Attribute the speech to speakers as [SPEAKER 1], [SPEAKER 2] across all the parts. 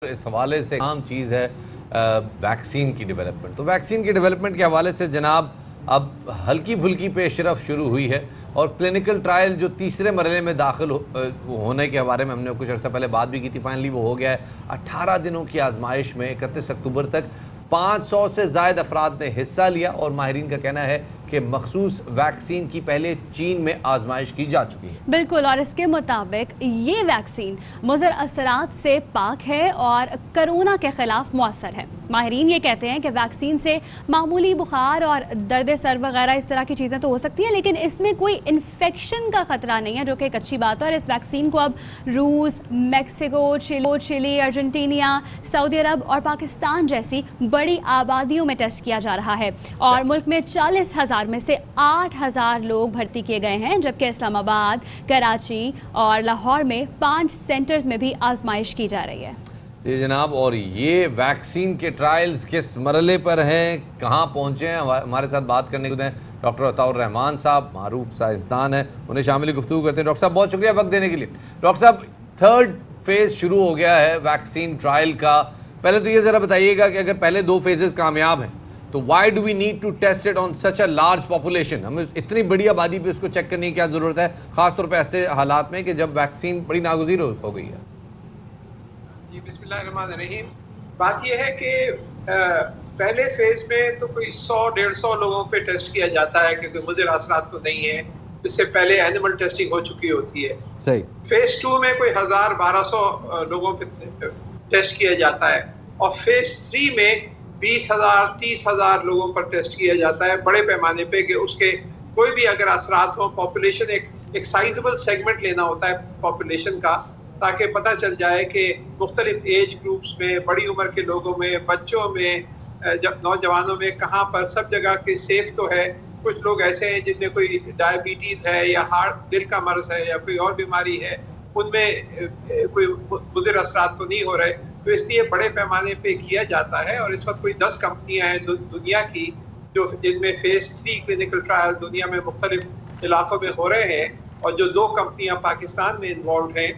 [SPEAKER 1] इस हवाले से आम चीज़ है वैक्सीन की डेवलपमेंट। तो वैक्सीन की डेवलपमेंट के हवाले से जनाब अब हल्की फुल्की पेशरफ शुरू हुई है और क्लिनिकल ट्रायल जो तीसरे मरहले में दाखिल होने के बारे में हमने कुछ अर्सा पहले बात भी की थी, फाइनली वो हो गया है। 18 दिनों की आजमाइश में 31 अक्टूबर तक 500 से ज़ायद अफराद ने हिस्सा लिया और माहिरीन का कहना है कि मखसूस वैक्सीन की पहले चीन में आजमाइश की जा चुकी है।
[SPEAKER 2] बिल्कुल, और इसके मुताबिक ये वैक्सीन मुज़र असरात से पाक है और कोरोना के खिलाफ मौसर है। माहिरीन ये कहते हैं कि वैक्सीन से मामूली बुखार और दर्द सर वगैरह इस तरह की चीज़ें तो हो सकती हैं, लेकिन इसमें कोई इन्फेक्शन का ख़तरा नहीं है, जो कि एक अच्छी बात है। और इस वैक्सीन को अब रूस, मैक्सिको, चिली, अर्जेंटीना, सऊदी अरब और पाकिस्तान जैसी बड़ी आबादियों में टेस्ट किया जा रहा है और मुल्क में 40,000 में से 8,000 लोग भर्ती किए गए हैं, जबकि इस्लामाबाद, कराची और लाहौर में 5 सेंटर्स में भी आजमाइश की जा रही है।
[SPEAKER 1] जी जनाब, और ये वैक्सीन के ट्रायल्स किस मरहले पर हैं, कहाँ पहुँचे हैं, हमारे साथ बात करने को दें डॉक्टर अताउर रहमान साहब, मारूफ साइंसदान हैं, उन्हें शामिल गुफ्तगू करते हैं। डॉक्टर साहब बहुत शुक्रिया वक्त देने के लिए। डॉक्टर साहब, 3rd फेज़ शुरू हो गया है वैक्सीन ट्रायल का। पहले तो ये ज़रा बताइएगा कि अगर पहले 2 फेजेस कामयाब हैं तो why do we need to test it on such a large population? हमें इतनी बड़ी आबादी पे उसको चेक करने की क्या ज़रूरत है, ख़ासतौर पे ऐसे हालात में कि जब वैक्सीन बड़ी नागुज़ीर हो गई है?
[SPEAKER 3] जी बिस्मिल्लाहिर्रहमानिर्रहीम। बात यह है कि पहले फेज में तो कोई 100-150 लोगों पे टेस्ट किया जाता है क्योंकि मुज़र असरात तो नहीं है, इससे पहले एनिमल टेस्टिंग हो चुकी होती है।
[SPEAKER 1] सही।
[SPEAKER 3] फेज 2 में कोई 1000-1200 लोगों पे टेस्ट किया जाता है और फेज 3 में 20,000-30,000 लोगों पर टेस्ट किया जाता है बड़े पैमाने पे कि उसके कोई भी अगर असरात हो पॉपुलेशन, एक साइजेबल सेगमेंट लेना होता है पॉपुलेशन का, ताकि पता चल जाए कि मुख्तलिफ एज ग्रुप्स में, बड़ी उम्र के लोगों में, बच्चों में, जब नौजवानों में, कहाँ पर सब जगह के सेफ तो है। कुछ लोग ऐसे हैं जिनमें कोई डायबिटीज़ है या दिल का मर्ज है या कोई और बीमारी है, उनमें कोई मुज़र असरात तो नहीं हो रहे, तो इसलिए बड़े पैमाने पे किया जाता है। और इस वक्त कोई 10 कंपनियां हैं दुनिया की जो जिनमें फेज 3 क्लिनिकल ट्रायल दुनिया में मुख्तलिफ इलाकों में हो रहे हैं, और जो 2 कंपनियां पाकिस्तान में इन्वॉल्व हैं।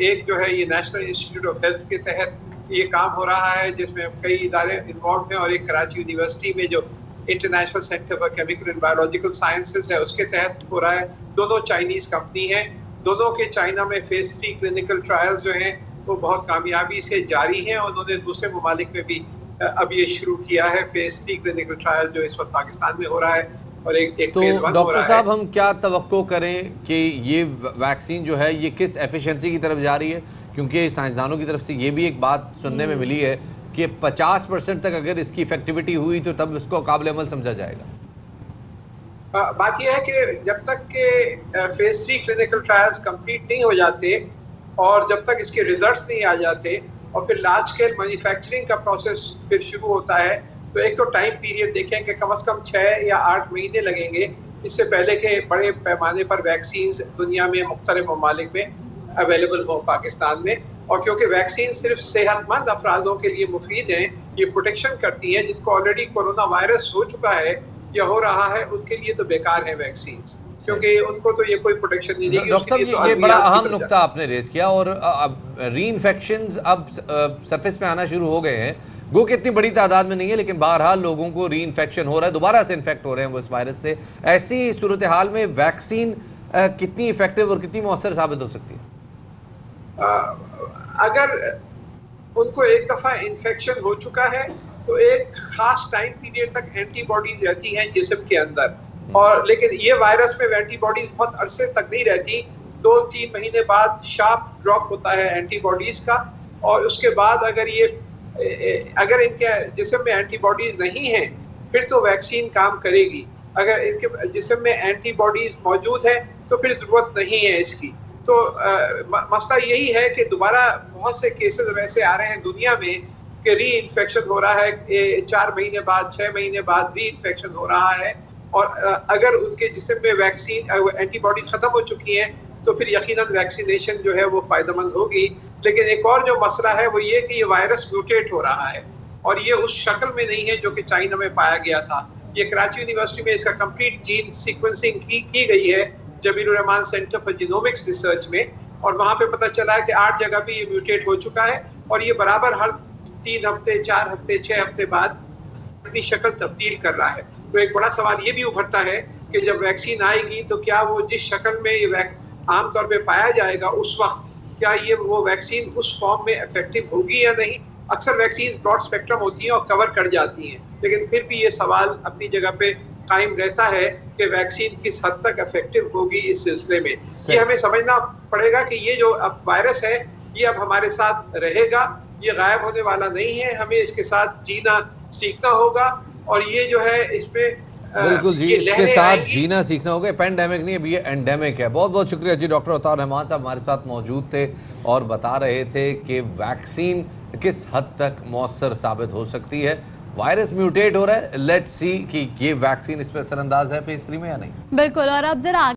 [SPEAKER 3] एक जो है ये नेशनल इंस्टीट्यूट ऑफ हेल्थ के तहत ये काम हो रहा है जिसमें कई इदारे इन्वॉल्व हैं, और एक कराची यूनिवर्सिटी में जो international centre for chemical and biological sciences है उसके तहत हो रहा है। दोनों चाइनीज़ कंपनी हैं, दोनों के चाइना में फेज 3 क्लिनिकल ट्रायल्स जो हैं वो बहुत कामयाबी से जारी हैं, और उन्होंने दूसरे ममालिक में भी अब ये शुरू किया है फेज 3 क्लिनिकल ट्रायल जो इस वक्त पाकिस्तान में हो रहा है, और एक
[SPEAKER 1] तो
[SPEAKER 3] फेज 1 हो रहा है।
[SPEAKER 1] डॉक्टर साहब, हम क्या तवक्को करें कि ये वैक्सीन जो है ये किस एफिशिएंसी की तरफ जा रही है? क्योंकि साइंसदानों की तरफ से ये भी एक बात सुनने में मिली है कि 50% तक अगर इसकी इफेक्टिविटी हुई तो तब इसको काबिल अमल समझा जाएगा।
[SPEAKER 3] बात यह है कि जब तक के फेज 3 क्लिनिकल ट्रायल्स कंप्लीट नहीं हो जाते और जब तक इसके रिजल्ट्स नहीं आ जाते और फिर लार्ज स्केल मैन्युफैक्चरिंग का प्रोसेस फिर शुरू होता है, तो एक तो टाइम पीरियड देखें कि कम से कम 6 या 8 महीने लगेंगे इससे पहले के बड़े पैमाने पर वैक्सीन दुनिया में मुख्तलिफ ममालिक में अवेलेबल हो पाकिस्तान में। और क्योंकि वैक्सीन सिर्फ सेहतमंद अफरादों के लिए मुफीद हैं, ये प्रोटेक्शन करती हैं, जिनको ऑलरेडी कोरोना वायरस हो चुका है या हो रहा है उनके लिए तो बेकार है वैक्सीन, क्योंकि उनको तो ये कोई प्रोटेक्शन नहीं देगी।
[SPEAKER 1] डॉक्टर साहब, ये बड़ा अहम नुक्ता आपने रेज किया, और री इन्फेक्शंस अब सरफेस पे आना शुरू हो गए हैं। गो कि इतनी बड़ी तादाद में नहीं है, लेकिन बहरहाल लोगों को री इन्फेक्शन हो रहा है, दोबारा से इन्फेक्ट हो रहे हैं वो इस वायरस से। ऐसी सूरत हाल में वैक्सीन कितनी इफेक्टिव और कितनी मौसर साबित हो सकती है?
[SPEAKER 3] अगर उनको एक दफ़ा इन्फेक्शन हो चुका है तो एक खास टाइम पीरियड तक एंटीबॉडीज रहती हैं जिस्म के अंदर, और लेकिन ये वायरस में एंटीबॉडीज बहुत अरसे तक नहीं रहती। 2-3 महीने बाद शार्प ड्रॉप होता है एंटीबॉडीज का, और उसके बाद अगर इनके जिस्म में एंटीबॉडीज नहीं हैं फिर तो वैक्सीन काम करेगी। अगर इनके जिस्म में एंटीबॉडीज मौजूद है तो फिर ज़रूरत नहीं है इसकी। तो मसला यही है कि दोबारा बहुत से केसेस वैसे आ रहे हैं दुनिया में कि री इन्फेक्शन हो रहा है, 4 महीने बाद, 6 महीने बाद री इन्फेक्शन हो रहा है, और अगर उनके जिस्म में वैक्सीन एंटीबॉडीज ख़त्म हो चुकी हैं तो फिर यकीनन वैक्सीनेशन जो है वो फ़ायदेमंद होगी। लेकिन एक और जो मसला है वो ये कि ये वायरस म्यूटेट हो रहा है, और ये उस शक्ल में नहीं है जो कि चाइना में पाया गया था। ये कराची यूनिवर्सिटी में इसका कंप्लीट जीन सीक्वेंसिंग की गई है Jabirur Rahman centre for genomics research में, और वहाँ पे पता चला है कि 8 जगह पे ये म्यूटेट हो चुका है, और ये बराबर हर 3 हफ्ते, 4 हफ्ते, 6 हफ्ते बाद अपनी शक्ल तब्दील कर रहा है। तो एक बड़ा सवाल ये भी उभरता है कि जब वैक्सीन आएगी तो क्या वो जिस शक्ल में ये आमतौर पे पाया जाएगा उस वक्त क्या ये वो वैक्सीन उस फॉर्म में इफेक्टिव होगी या नहीं। अक्सर वैक्सीन ब्रॉड स्पेक्ट्रम होती हैं और कवर कर जाती हैं, लेकिन फिर भी ये सवाल अपनी जगह पे कायम रहता है कि वैक्सीन किस हद तक इफेक्टिव होगी इस सिलसिले में। ये हमें समझना पड़ेगा कि ये जो अब वायरस है ये अब हमारे साथ रहेगा, ये गायब होने वाला नहीं है, हमें इसके साथ जीना सीखना होगा और ये जो है इसमें
[SPEAKER 1] बिल्कुल जी, इसके साथ जीना सीखना होगा। पेंडेमिक नहीं, अभी ये एंडेमिक है। बहुत बहुत शुक्रिया जी। डॉक्टर अताउर रहमान साहब हमारे साथ मौजूद थे और बता रहे थे कि वैक्सीन किस हद तक मौसर साबित हो सकती है। वायरस म्यूटेट हो रहा है, लेट्स सी कि ये वैक्सीन इस पर असरअंदाज है फेज 3 में या नहीं।
[SPEAKER 2] बिल्कुल, और अब जरा